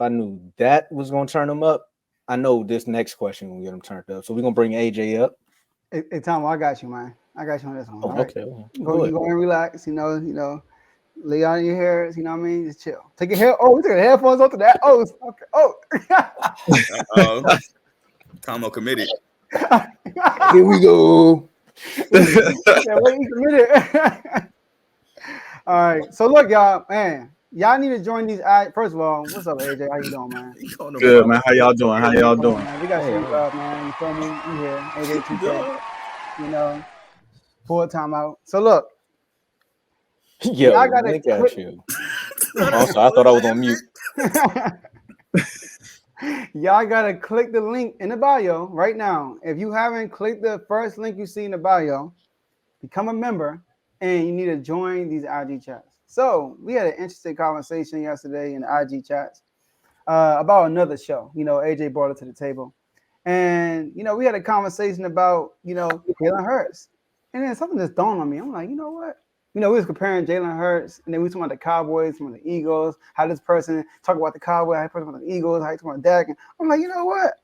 I knew that was gonna turn him up, I know this next question will get him turned up. So we're gonna bring AJ up. Hey, Tom, I got you, man. I got you on this one. Oh, All right. okay. Well, Go, go you ahead. go and relax. Lay on your hairs. You know what I mean? Just chill. Take your hair. Oh, we took the headphones off to that. Oh, okay. Oh. Uh-oh. Tomo committed. Here we go. Yeah, wait a minute. All right. So look, y'all, man. Y'all need to join these. First of all, what's up, AJ? How you doing, man? He calling him Good, bro. man. How y'all doing? How y'all doing? Man, we got Hey, some hey. love, man. You feel me? We here. AJ 2K. Duh. You know, full time out. So look, Yo, y'all gotta look at click. you. Also, I thought I was on mute. Y'all gotta click the link in the bio right now. If you haven't clicked the first link you see in the bio, become a member, and you need to join these IG chats. So we had an interesting conversation yesterday in the IG chats about another show. AJ brought it to the table, and we had a conversation about Jalen Hurts, and then something just dawned on me. I'm like, you know what? We was comparing Jalen Hurts, and then we talking about the Cowboys, from the Eagles, how this person talk about the Cowboys, how this person about the Eagles, how he talk about Dak. And I'm like, you know what?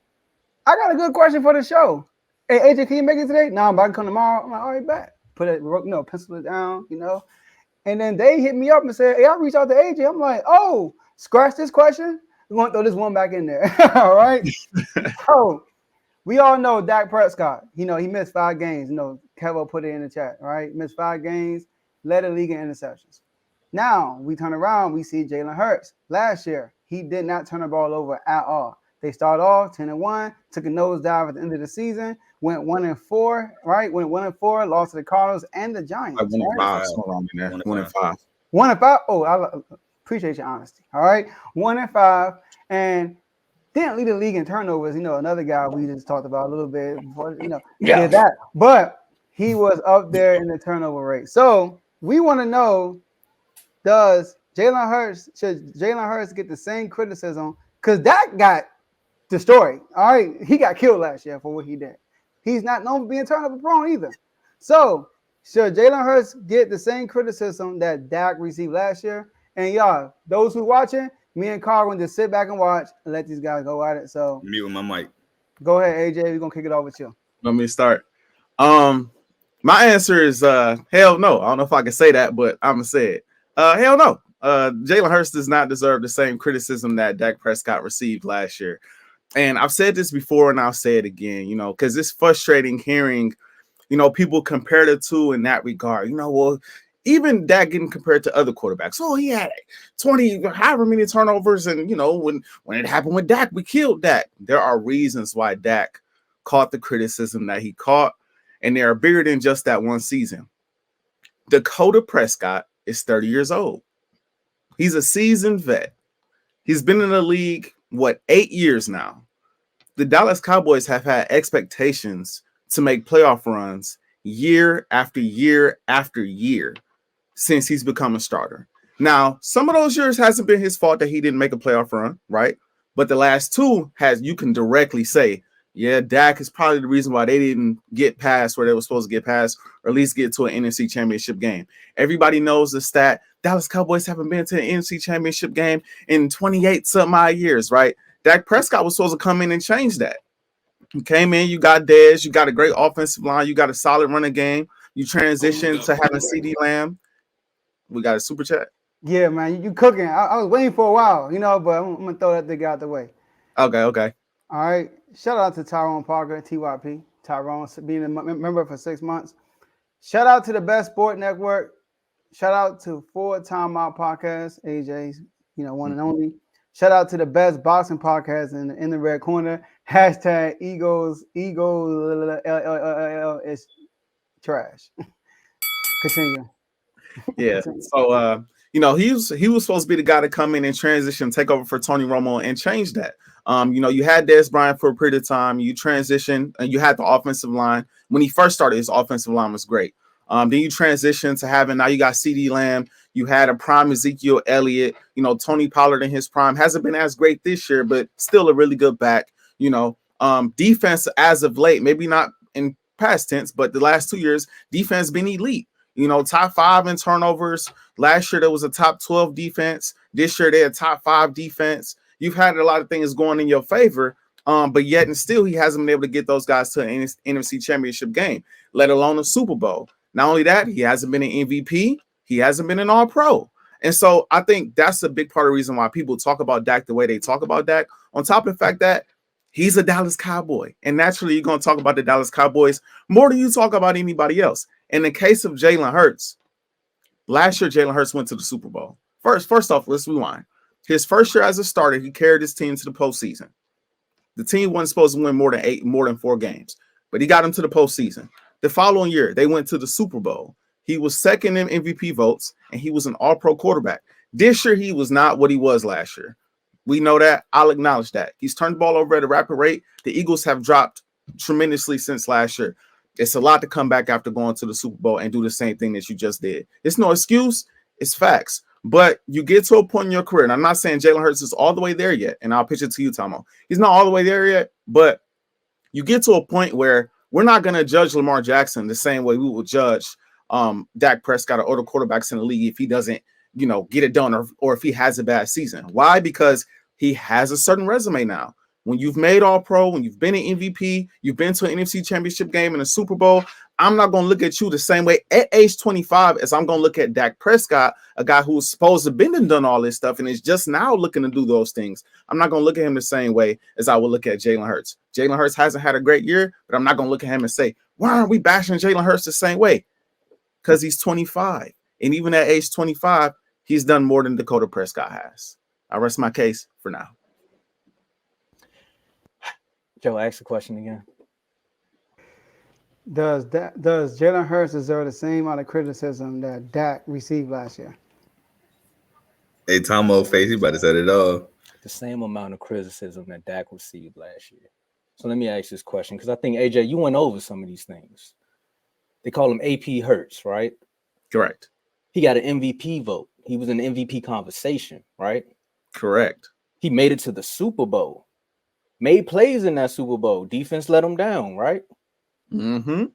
I got a good question for the show. Hey, AJ, can you make it today? No, but I can come tomorrow. I'm like, all right, bet. Put it, pencil it down, And then they hit me up and said, hey, I reached out to AJ. I'm like, oh, scratch this question. We're going to throw this one back in there. All right. So we all know Dak Prescott. He missed 5 games. Kevo put it in the chat, right? Missed 5 games, led the league in interceptions. Now we turn around, we see Jalen Hurts. Last year, he did not turn the ball over at all. They started off 10-1, took a nosedive at the end of the season, went 1-4, right? Went 1-4, lost to the Cardinals and the Giants. Like 1-5, right? somewhere around in there. 1-5. 1-5. 1-5. Oh, I appreciate your honesty. All right, 1-5, and didn't lead the league in turnovers. Another guy we just talked about a little bit before. Yeah. Did that, but he was up there in the turnover rate. So we want to know: should Jalen Hurts get the same criticism? Because Dak got destroyed. All right, he got killed last year for what he did. He's not known for being turnover prone either. So should Jalen Hurts get the same criticism that Dak received last year? And y'all, those who watching, me and Carl going to just sit back and watch and let these guys go at it. So Mute my mic. go ahead, AJ. We're gonna kick it off with you. Let me start. My answer is hell no. I don't know if I can say that, but I'm gonna say it. Hell no. Jalen Hurts does not deserve the same criticism that Dak Prescott received last year. And I've said this before and I'll say it again, because it's frustrating hearing, people compare the two in that regard. Well, even Dak getting compared to other quarterbacks. Oh, he had 20, however many turnovers. And, when it happened with Dak, we killed Dak. There are reasons why Dak caught the criticism that he caught. And they are bigger than just that one season. Dakota Prescott is 30 years old. He's a seasoned vet. He's been in the league, 8 years now. The Dallas Cowboys have had expectations to make playoff runs year after year after year since he's become a starter. Now, some of those years hasn't been his fault that he didn't make a playoff run, right? But the last 2 you can directly say, yeah, Dak is probably the reason why they didn't get past where they were supposed to get past, or at least get to an NFC Championship game. Everybody knows the stat. Dallas Cowboys haven't been to an NFC Championship game in 28 some odd years, right? Dak Prescott was supposed to come in and change that. You came in, you got Dez, you got a great offensive line, you got a solid running game. You transitioned to having CeeDee Lamb. We got a super chat. Yeah, man, you cooking. I was waiting for a while, but I'm gonna throw that thing out the way. Okay. All right. Shout out to Tyrone Parker, TYP. Tyrone being a member for 6 months. Shout out to the Best Sport Network. Shout out to 4 Time Out Podcast, AJ's, one and only. Shout out to the Best Boxing Podcast in the red corner. Hashtag Eagles is trash. Continue. Yeah. So he was supposed to be the guy to come in and transition, take over for Tony Romo and change that. You had Dez Bryant for a period of time. You transitioned and you had the offensive line. When he first started, his offensive line was great. Then you transition to having, now you got CeeDee Lamb. You had a prime Ezekiel Elliott. Tony Pollard in his prime hasn't been as great this year, but still a really good back. Defense as of late, maybe not in past tense, but the last 2 years, defense been elite. Top 5 in turnovers. Last year, there was a top 12 defense. This year, they're a top 5 defense. You've had a lot of things going in your favor, but yet and still he hasn't been able to get those guys to an NFC Championship game, let alone a Super Bowl. Not only that, he hasn't been an MVP. He hasn't been an All-Pro. And so I think that's a big part of the reason why people talk about Dak the way they talk about Dak, on top of the fact that he's a Dallas Cowboy. And naturally, you're going to talk about the Dallas Cowboys more than you talk about anybody else. In the case of Jalen Hurts, last year, Jalen Hurts went to the Super Bowl. First off, let's rewind. His first year as a starter, he carried his team to the postseason. The team wasn't supposed to win more than 4 games, but he got them to the postseason. The following year, they went to the Super Bowl. He was second in MVP votes, and he was an all-pro quarterback. This year, he was not what he was last year. We know that. I'll acknowledge that. He's turned the ball over at a rapid rate. The Eagles have dropped tremendously since last year. It's a lot to come back after going to the Super Bowl and do the same thing that you just did. It's no excuse. It's facts. But you get to a point in your career, and I'm not saying Jalen Hurts is all the way there yet, and I'll pitch it to you, Tomo. He's not all the way there yet, but you get to a point where we're not going to judge Lamar Jackson the same way we will judge Dak Prescott or other quarterbacks in the league if he doesn't, get it done or if he has a bad season. Why? Because he has a certain resume now. When you've made All-Pro, when you've been an MVP, you've been to an NFC Championship game and a Super Bowl, I'm not going to look at you the same way at age 25 as I'm going to look at Dak Prescott, a guy who's supposed to have been and done all this stuff and is just now looking to do those things. I'm not going to look at him the same way as I would look at Jalen Hurts. Jalen Hurts hasn't had a great year, but I'm not going to look at him and say, why aren't we bashing Jalen Hurts the same way? Because he's 25. And even at age 25, he's done more than Dakota Prescott has. I rest my case for now. Joe, ask the question again. Does Jalen Hurts deserve the same amount of criticism that Dak received last year? Hey, Tomo face, he about to set it off. The same amount of criticism that Dak received last year. So let me ask this question, because I think, AJ, you went over some of these things. They call him AP Hurts, right? Correct. He got an MVP vote. He was in the MVP conversation, right? Correct. He made it to the Super Bowl. Made plays in that Super Bowl. Defense let him down, right? Mm-hmm.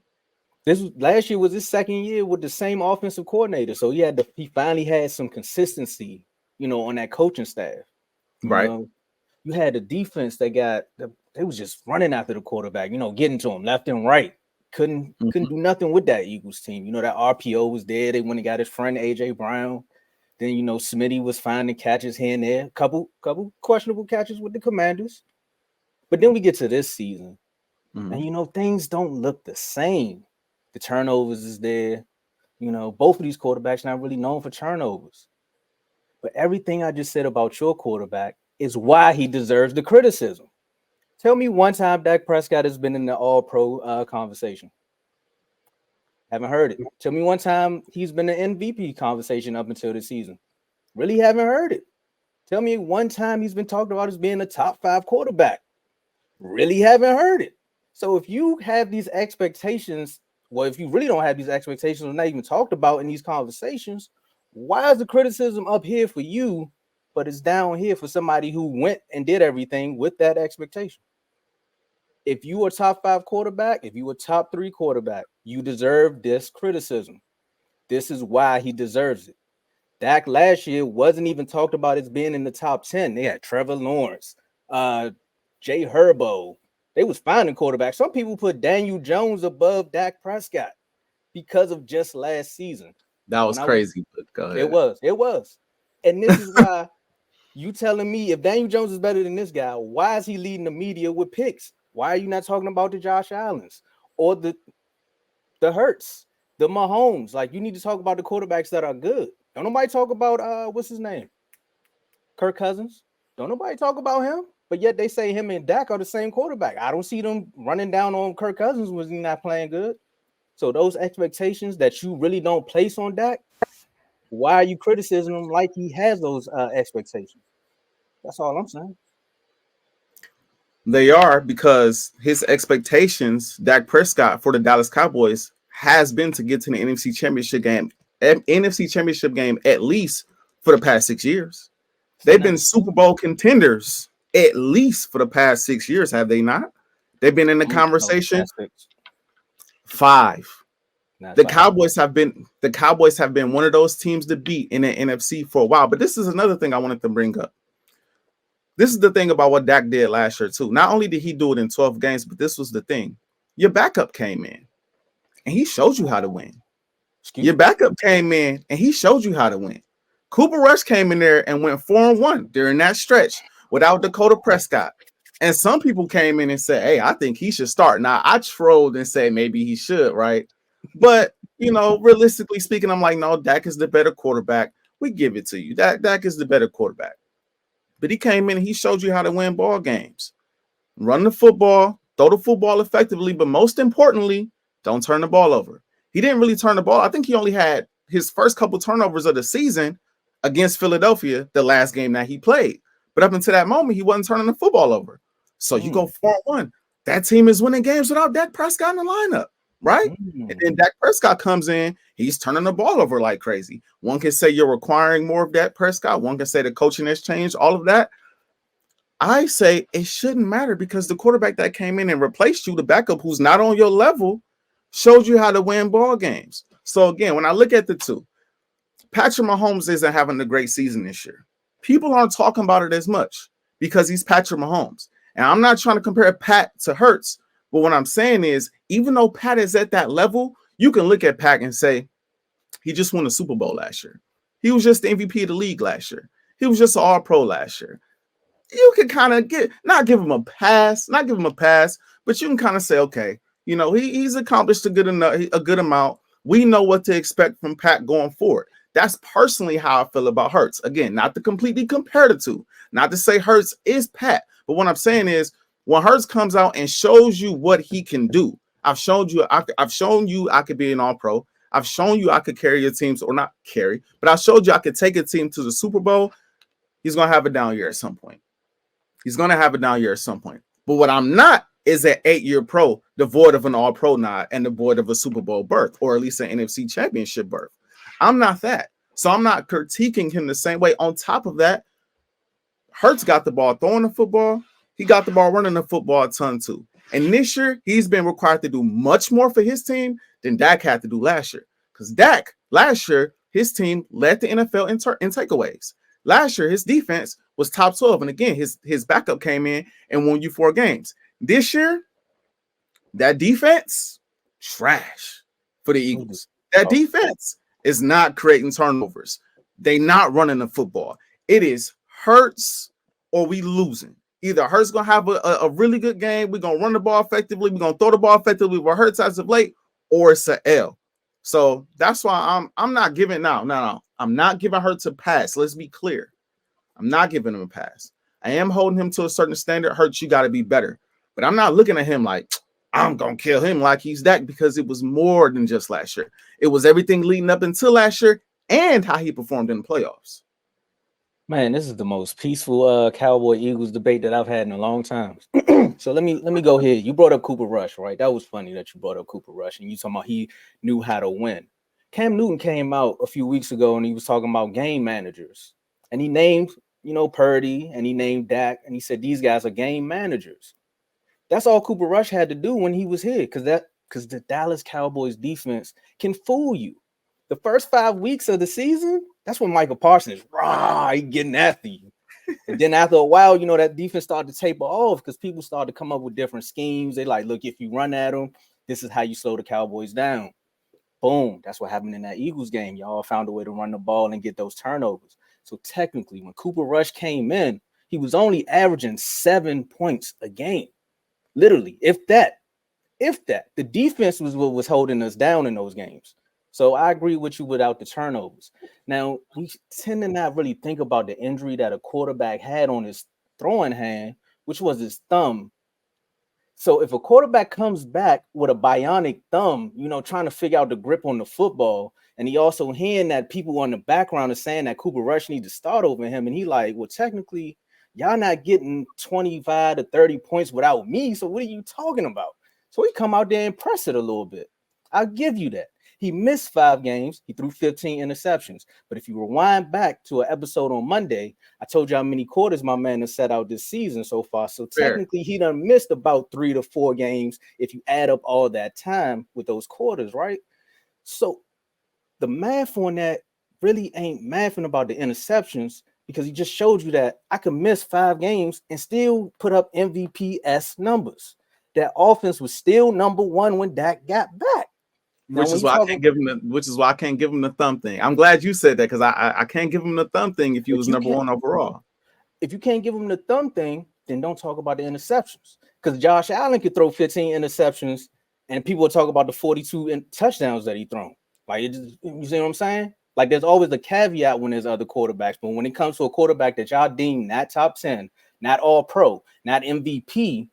Last year was his second year with the same offensive coordinator. So he finally had some consistency, on that coaching staff. Right. You had the defense they was just running after the quarterback, getting to him left and right. Couldn't do nothing with that Eagles team. That RPO was there. They went and got his friend AJ Brown. Then Smitty was finding catches here and there. Couple questionable catches with the Commanders. But then we get to this season, and things don't look the same. The turnovers is there. Both of these quarterbacks not really known for turnovers. But everything I just said about your quarterback is why he deserves the criticism. Tell me one time Dak Prescott has been in the All-Pro conversation. Haven't heard it. Tell me one time he's been in the MVP conversation up until this season. Really haven't heard it. Tell me one time he's been talked about as being a top 5 quarterback. Really haven't heard it. So if you have these expectations, if you really don't have these expectations or not even talked about in these conversations, why is the criticism up here for you, but it's down here for somebody who went and did everything with that expectation? If you are top 5 quarterback, if you were top 3 quarterback, you deserve this criticism. This is why he deserves it. Dak last year wasn't even talked about as being in the top 10. They had Trevor Lawrence, Jay Herbo. They was finding quarterbacks. Some people put Daniel Jones above Dak Prescott because of just last season. That was crazy. But go ahead. It was. And this is why you telling me if Daniel Jones is better than this guy, why is he leading the media with picks? Why are you not talking about the Josh Allens or the Hurts, the Mahomes? Like, you need to talk about the quarterbacks that are good. Don't nobody talk about what's his name? Kirk Cousins. Don't nobody talk about him. But yet they say him and Dak are the same quarterback. I don't see them running down on Kirk Cousins was he not playing good. So those expectations that you really don't place on Dak, why are you criticizing him like he has those expectations? That's all I'm saying. They are, because his expectations, Dak Prescott for the Dallas Cowboys, has been to get to the NFC Championship game at least for the past 6 years. They've been Super Bowl contenders at least for the past 6 years, have they not? They've been in the conversation. 5. The Cowboys have been one of those teams to beat in the NFC for a while. But this is another thing I wanted to bring up. this is the thing about what Dak did last year too. Not only did he do it in 12 games, but this was the thing. Your backup came in and he showed you how to win. Your backup came in and he showed you how to win. Cooper Rush came in there and went 4-1 during that stretch without Dakota Prescott. And some people came in and said, hey, I think he should start. Now, I trolled and said maybe he should, right? But, realistically speaking, I'm like, no, Dak is the better quarterback. We give it to you. Dak is the better quarterback. But he came in and he showed you how to win ball games. Run the football, throw the football effectively, but most importantly, don't turn the ball over. He didn't really turn the ball. I think he only had his first couple turnovers of the season against Philadelphia, the last game that he played. But up until that moment, he wasn't turning the football over. So you go 4-1. That team is winning games without Dak Prescott in the lineup, right? And then Dak Prescott comes in, he's turning the ball over like crazy. One can say you're requiring more of Dak Prescott. One can say the coaching has changed, all of that. I say it shouldn't matter because the quarterback that came in and replaced you, the backup who's not on your level, showed you how to win ball games. So again, when I look at the two, Patrick Mahomes isn't having a great season this year. People aren't talking about it as much because he's Patrick Mahomes. And I'm not trying to compare Pat to Hurts, but what I'm saying is, even though Pat is at that level, you can look at Pat and say, he just won a Super Bowl last year. He was just the MVP of the league last year. He was just an All-Pro last year. You can kind of not give him a pass, but you can kind of say, okay, he's accomplished a good amount. We know what to expect from Pat going forward. That's personally how I feel about Hurts. Again, not to completely compare the two, not to say Hurts is Pat, but what I'm saying is when Hurts comes out and shows you what he can do, I've shown you I could be an All-Pro. I've shown you I could carry your teams, or not carry, but I showed you I could take a team to the Super Bowl. He's going to have a down year at some point. But what I'm not is an 8-year pro, devoid of an All-Pro nod and devoid of a Super Bowl berth, or at least an NFC Championship berth. I'm not that. So I'm not critiquing him the same way. On top of that, Hurts got the ball throwing the football. He got the ball running the football a ton too. And this year, he's been required to do much more for his team than Dak had to do last year. Because Dak, last year, his team led the NFL in takeaways. Last year, his defense was top 12. And again, his backup came in and won you 4 games. This year, that defense, trash for the Eagles. That defense is not creating turnovers. They not running the football. It is Hurts or we losing. Either Hurts going to have a really good game, we're going to run the ball effectively, we're going to throw the ball effectively with Hurts as of late, or it's a L. So that's why I'm not giving I'm not giving Hurts a pass. Let's be clear. I'm not giving him a pass. I am holding him to a certain standard. Hurts, you got to be better. But I'm not looking at him like I'm going to kill him like he's Dak, because it was more than just last year. It was everything leading up until last year and how he performed in the playoffs. Man, this is the most peaceful Cowboy Eagles debate that I've had in a long time. So let me go here. You brought up Cooper Rush, right? That was funny that you brought up Cooper Rush and you talking about he knew how to win. Cam Newton came out a few weeks ago and he was talking about game managers. And he named, Purdy, and he named Dak, and he said these guys are game managers. That's all Cooper Rush had to do when he was here, because the Dallas Cowboys defense can fool you. The first 5 weeks of the season, that's when Michael Parsons he getting after you. And then after a while, that defense started to taper off because people started to come up with different schemes. They like, look, if you run at them, this is how you slow the Cowboys down. Boom. That's what happened in that Eagles game. Y'all found a way to run the ball and get those turnovers. So technically, when Cooper Rush came in, he was only averaging 7 points a game. Literally, if that. The defense was what was holding us down in those games. So I agree with you without the turnovers. Now, we tend to not really think about the injury that a quarterback had on his throwing hand, which was his thumb. So if a quarterback comes back with a bionic thumb, trying to figure out the grip on the football, and he also hearing that people on the background are saying that Cooper Rush needs to start over him, and he like, well, technically, y'all not getting 25 to 30 points without me, so what are you talking about? So he come out there and press it a little bit. I'll give you that. He missed 5 games. He threw 15 interceptions. But if you rewind back to an episode on Monday, I told you how many quarters my man has set out this season so far. So technically, he done missed about 3 to 4 games if you add up all that time with those quarters, right? So the math on that really ain't mathing about the interceptions, because he just showed you that I could miss 5 games and still put up MVP-esque numbers. That offense was still number 1 when Dak got back. Which is why I can't give him the thumb thing. I'm glad you said that because I can't give him the thumb thing if he was number 1 overall. If you can't give him the thumb thing, then don't talk about the interceptions. Because Josh Allen could throw 15 interceptions, and people will talk about the 42 touchdowns that he thrown. Like, you see what I'm saying? Like, there's always a caveat when there's other quarterbacks, but when it comes to a quarterback that y'all deem not top 10, not all pro, not MVP,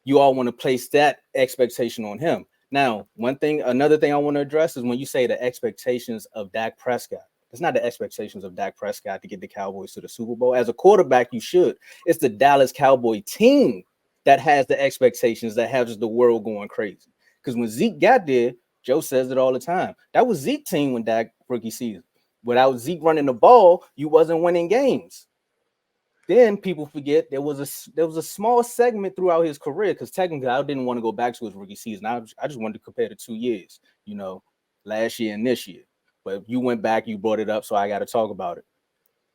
you all want to place that expectation on him. Now, another thing I want to address is when you say the expectations of Dak Prescott. It's not the expectations of Dak Prescott to get the Cowboys to the Super Bowl. As a quarterback, you should. It's the Dallas Cowboy team that has the expectations, that has the world going crazy. Because when Zeke got there, Joe says it all the time. That was Zeke's team when Dak rookie season. Without Zeke running the ball, you wasn't winning games. Then people forget there was a small segment throughout his career, because technically I didn't want to go back to his rookie season. I just wanted to compare the 2 years, last year and this year. But you went back, you brought it up, so I got to talk about it.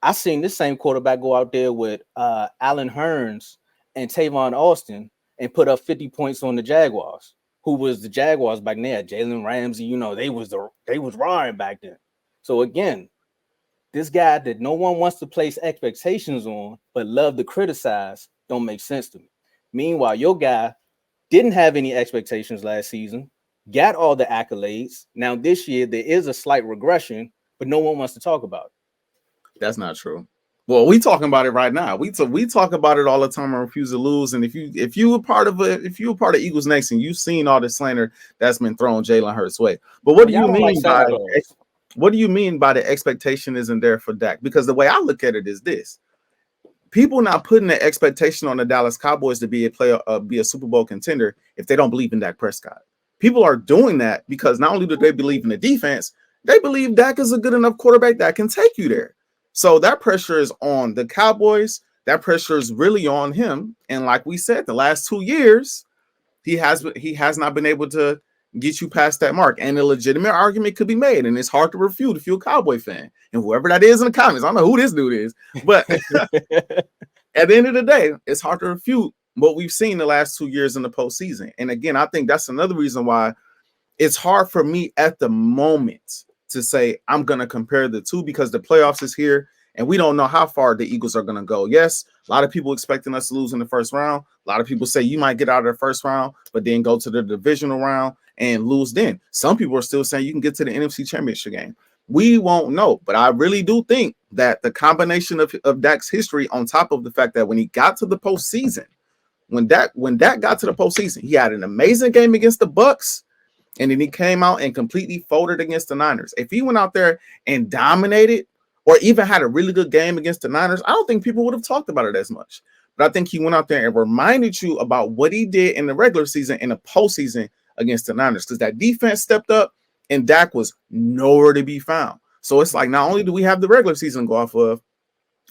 I seen this same quarterback go out there with Allen Hurns and Tavon Austin and put up 50 points on the Jaguars, who was the Jaguars back then. Jalen Ramsey, they was roaring back then. So again, this guy that no one wants to place expectations on, but love to criticize, don't make sense to me. Meanwhile, your guy didn't have any expectations last season, got all the accolades. Now this year, there is a slight regression, but no one wants to talk about it. That's not true. Well, we talking about it right now. We talk about it all the time and refuse to lose. And if you were part of Eagles Nation, you've seen all the slander that's been thrown Jalen Hurts' way. But what do you mean by what do you mean by the expectation isn't there for Dak? Because the way I look at it is this: people not putting the expectation on the Dallas Cowboys to be a Super Bowl contender if they don't believe in Dak Prescott. People are doing that because not only do they believe in the defense, they believe Dak is a good enough quarterback that can take you there. So that pressure is on the Cowboys. That pressure is really on him. And like we said, the last 2 years, he has not been able to get you past that mark. And a legitimate argument could be made, and it's hard to refute if you're a Cowboy fan. And whoever that is in the comments, I don't know who this dude is, but at the end of the day, it's hard to refute what we've seen the last 2 years in the postseason. And again, I think that's another reason why it's hard for me at the moment to say I'm going to compare the two, because the playoffs is here and we don't know how far the Eagles are going to go. Yes, a lot of people expecting us to lose in the first round. A lot of people say you might get out of the first round, but then go to the divisional round and lose then. Some people are still saying you can get to the NFC Championship game. We won't know, but I really do think that the combination of Dak's history, on top of the fact that when he got to the postseason, when Dak got to the postseason, he had an amazing game against the Bucks, and then he came out and completely folded against the Niners. If he went out there and dominated, or even had a really good game against the Niners, I don't think people would have talked about it as much. But I think he went out there and reminded you about what he did in the regular season and the postseason against the Niners, because that defense stepped up and Dak was nowhere to be found. So it's like, not only do we have the regular season to go off of,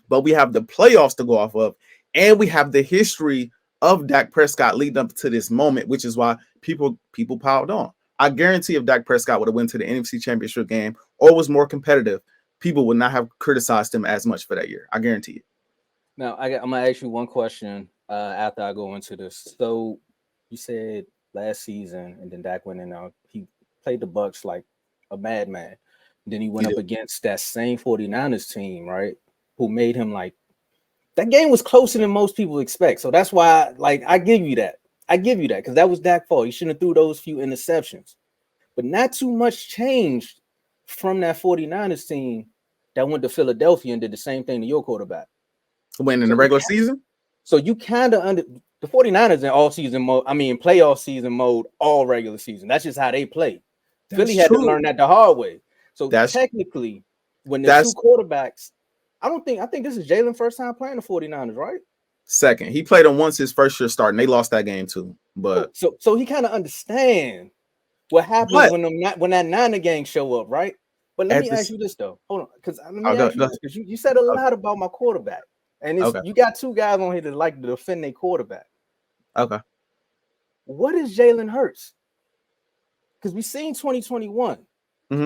but we have the playoffs to go off of, and we have the history of Dak Prescott leading up to this moment, which is why people piled on. I guarantee if Dak Prescott would have went to the NFC Championship game or was more competitive, people would not have criticized him as much for that year. I guarantee it. Now, I'm going to ask you one question after I go into this. So you said last season, and then Dak went in out. He played the Bucks like a madman. Then he went up against that same 49ers team, right? Who made him like, that game was closer than most people expect. So that's why, I give you that. Because that was Dak's fault. He shouldn't have threw those few interceptions. But not too much changed from that 49ers team that went to Philadelphia and did the same thing to your quarterback. When in the regular season? So you kind of the 49ers in all season mode, playoff season mode, all regular season. That's just how they play. Philly had to learn that the hard way. So technically, when the two quarterbacks, I think this is Jalen's first time playing the 49ers, right? Second. He played them once his first year starting. They lost that game too. But so he kind of understands what happens when that Niner gang show up, right? But let me ask you this though. Hold on, because you said a lot about my quarterback. And you got two guys on here that like to defend their quarterback. Okay. What is Jalen Hurts? Because we seen 2021,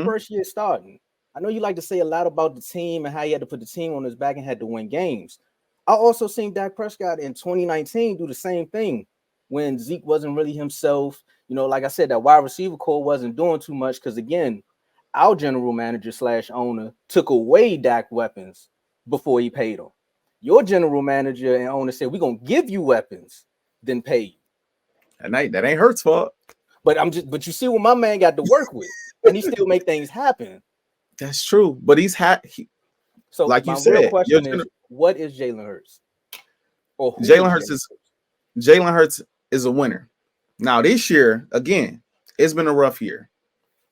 first year starting. I know you like to say a lot about the team and how he had to put the team on his back and had to win games. I also seen Dak Prescott in 2019 do the same thing when Zeke wasn't really himself. You know, like I said, that wide receiver core wasn't doing too much because, again, our general manager / owner took away Dak weapons before he paid him. Your general manager and owner said, we're going to give you weapons, then pay you. That ain't Hurts' fault. But you see what my man got to work with, and he still make things happen. That's true. But So like my you said, real question is, what is Jalen Hurts? Or Jalen Hurts is a winner. Now this year, again, it's been a rough year,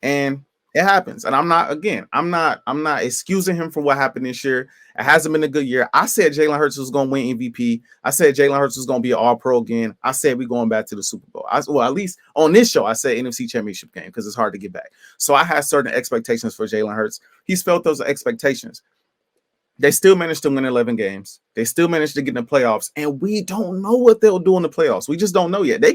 and it happens. And I'm not excusing him for what happened this year. It hasn't been a good year. I said Jalen Hurts was going to win MVP. I said Jalen Hurts was going to be an All-Pro again. I said we're going back to the Super Bowl. Well, at least on this show, I said NFC Championship game because it's hard to get back. So I had certain expectations for Jalen Hurts. He's felt those expectations. They still managed to win 11 games. They still managed to get in the playoffs, and we don't know what they'll do in the playoffs. We just don't know yet. They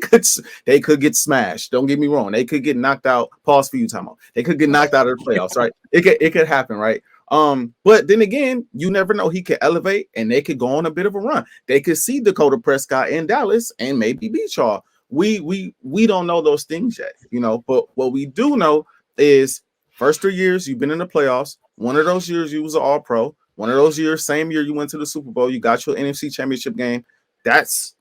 could get smashed. Don't get me wrong. They could get knocked out. Pause for you, Tomo. They could get knocked out of the playoffs, right? It could happen, right? But then again, you never know. He could elevate, and they could go on a bit of a run. They could see Dakota Prescott in Dallas and maybe beat y'all. We don't know those things yet, you know. But what we do know is first 3 years you've been in the playoffs. One of those years you was an All-Pro. One of those years, same year you went to the Super Bowl, you got your NFC Championship game. That's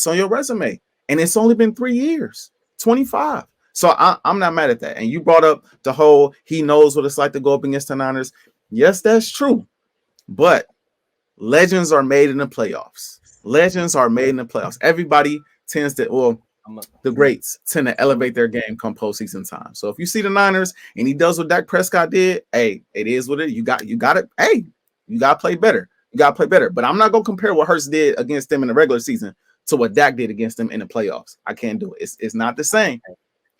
on your resume. And it's only been 3 years, 25. So I'm not mad at that. And you brought up the whole he knows what it's like to go up against the Niners. Yes, that's true. But legends are made in the playoffs. Everybody tends to, the greats tend to elevate their game come postseason time. So if you see the Niners and he does what Dak Prescott did, hey, it is what it is. You got it. Hey, you got to play better. But I'm not going to compare what Hurts did against them in the regular season to what Dak did against them in the playoffs. I can't do it. It's not the same.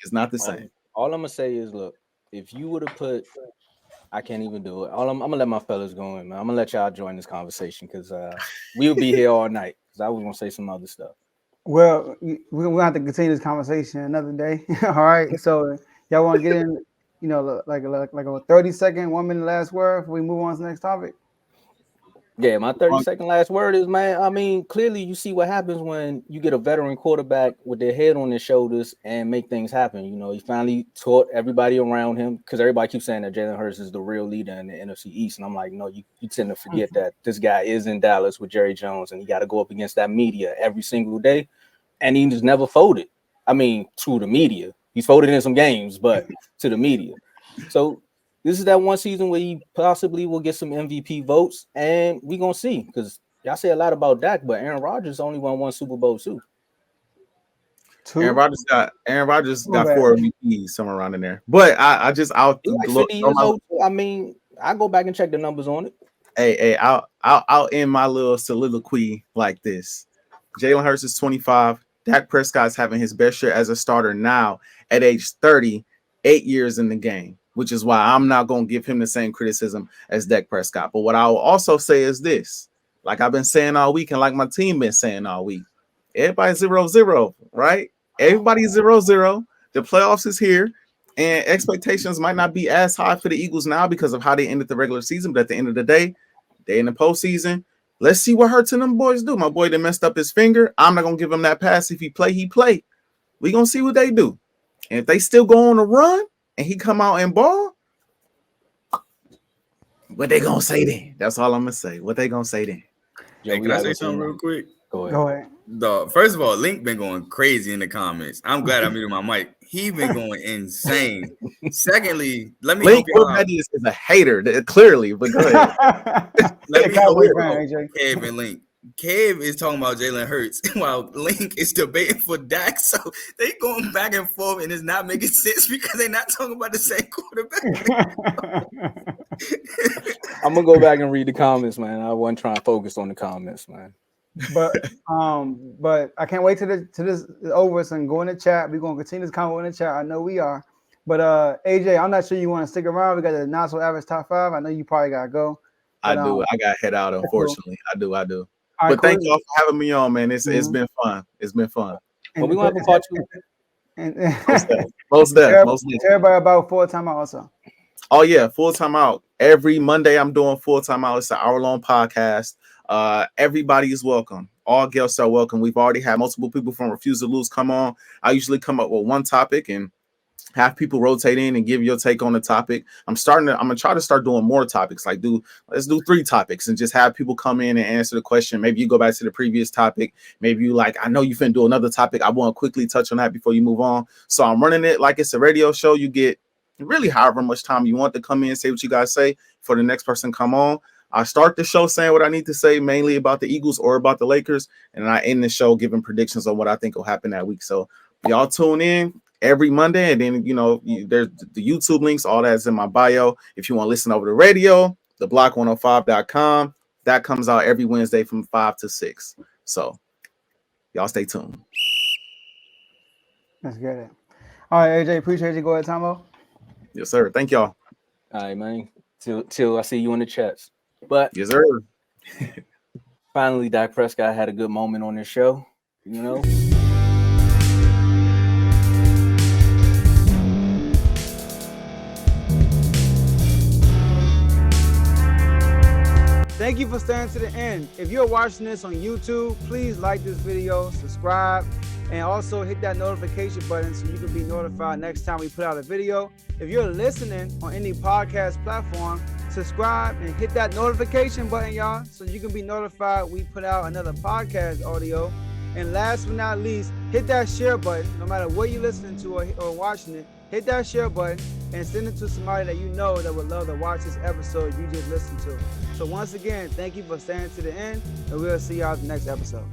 It's not the same. All I'm going to say is, look, if you would have put – I can't even do it. I'm going to let my fellas go in, man. I'm going to let y'all join this conversation because we'll be here all night because I was going to say some other stuff. Well, we're going to have to continue this conversation another day. All right. So y'all want to get in, you know, like a 30-second, 1 minute last word before we move on to the next topic? Yeah, my 30-second last word is, man, I mean, clearly you see what happens when you get a veteran quarterback with their head on their shoulders and make things happen. You know, he finally taught everybody around him because everybody keeps saying that Jalen Hurts is the real leader in the NFC East. And I'm like, no, you tend to forget that this guy is in Dallas with Jerry Jones and he got to go up against that media every single day. And he just never folded. I mean, to the media. He's folded in some games, but to the media. So this is that one season where he possibly will get some MVP votes, and we're going to see because y'all say a lot about Dak, but Aaron Rodgers only won 1 Super Bowl too. Aaron Rodgers got 4 MVPs somewhere around in there. But I mean, I go back and check the numbers on it. Hey, I'll end my little soliloquy like this. Jalen Hurts is 25. Dak Prescott's having his best year as a starter now at age 30, 8 years in the game, which is why I'm not going to give him the same criticism as Dak Prescott. But what I will also say is this, like I've been saying all week and like my team been saying all week, everybody's 0-0, right? Everybody's 0-0. The playoffs is here, and expectations might not be as high for the Eagles now because of how they ended the regular season. But at the end of the day, they're in the postseason. Let's see what Hurts and them boys do. My boy that messed up his finger. I'm not going to give him that pass. If he play. We're going to see what they do. And if they still go on a run and he come out and ball, what they going to say then? That's all I'm going to say. What they going to say then? Hey, can I say something real quick? Go ahead. First of all, Link been going crazy in the comments. I'm glad I muted my mic. He been going insane. Secondly, let me Link is a hater, clearly, but go ahead. Let me help you out, Kev and Link. Kev is talking about Jalen Hurts while Link is debating for Dak. So they going back and forth, and it's not making sense because they're not talking about the same quarterback. I'm gonna go back and read the comments, man. I wasn't trying to focus on the comments, man. But I can't wait till this is over and go in the chat. We're gonna continue this convo in the chat. I know we are. But AJ, I'm not sure you want to stick around. We got the not so average top 5. I know you probably gotta go. But, I do. I got head out, unfortunately. Cool. I do. All but thank y'all for having me on, man. It's been fun. It's been fun. But we want to have a part 2. And most definitely. Everybody about 4 time also. Oh yeah, full time out. Every Monday I'm doing full time out. It's an hour-long podcast. Everybody is welcome. All guests are welcome. We've already had multiple people from Refuse to Lose come on. I usually come up with one topic and have people rotate in and give your take on the topic. I'm gonna try to start doing more topics. Like let's do 3 topics and just have people come in and answer the question. Maybe you go back to the previous topic. Maybe you I know you finna do another topic. I want to quickly touch on that before you move on. So I'm running it like it's a radio show. You get really however much time you want to come in, say what you guys say for the next person come on. I start the show saying what I need to say, mainly about the Eagles or about the Lakers, and I end the show giving predictions on what I think will happen that week. So y'all tune in every Monday, and then there's the YouTube links, all that's in my bio. If you want to listen over the radio, the block105.com, that comes out every Wednesday from 5 to 6. So y'all stay tuned. Let's get it. All right, AJ, appreciate you. Go ahead, Tomo. Yes, sir. Thank y'all. All right, man. Till I see you in the chats. But yes, sir. Finally, Dak Prescott had a good moment on this show. Thank you for staying to the end. If you're watching this on YouTube, please like this video, subscribe, and also hit that notification button so you can be notified next time we put out a video. If you're listening on any podcast platform, subscribe and hit that notification button, y'all, so you can be notified we put out another podcast audio. And last but not least, hit that share button. No matter what you're listening to or watching it, hit that share button and send it to somebody that you know that would love to watch this episode you just listened to. So once again, thank you for staying to the end, and we'll see y'all at the next episode.